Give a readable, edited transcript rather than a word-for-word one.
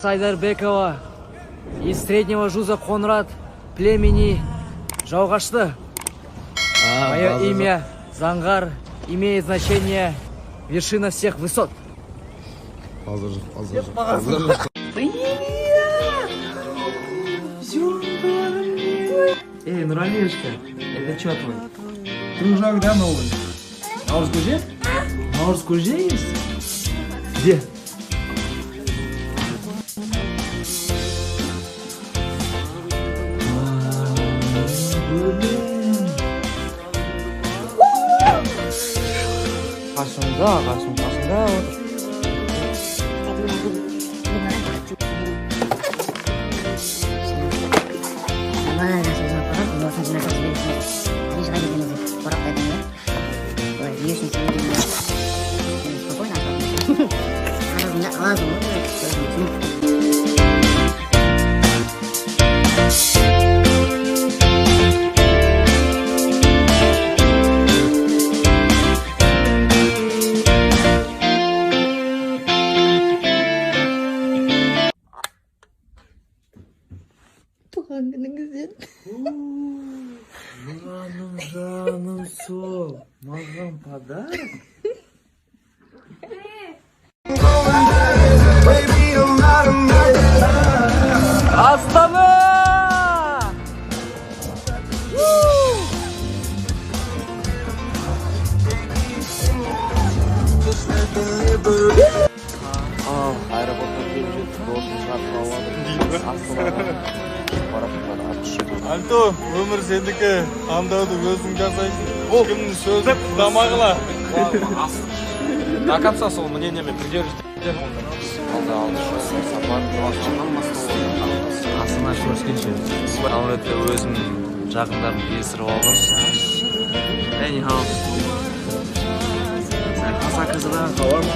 Сайдарбекова из Среднего Жуза Конрад племени Жаугашты. Мое имя Зангар имеет значение вершина всех высот. Эй, Нуралешка, это что твой? Дружок, да, новый? Наурыз Кулже? Наурыз Кулже есть? Где? Қасымда отыр. Туған күніңізден. Жаным сол, маған подарок. Астана! Аэропортқа келіп жетіп, досын шарқы ауады. Альто, өмір сендікі, андауды өзің жасайсың. Кімнің сөзі дамағыла. До конца своего мнения придерживайтесь. Астана көріскенше. Ал өте өзім жақындарын кездестіріп алдым. Әне хал. Қаса қызыдан қалар ма?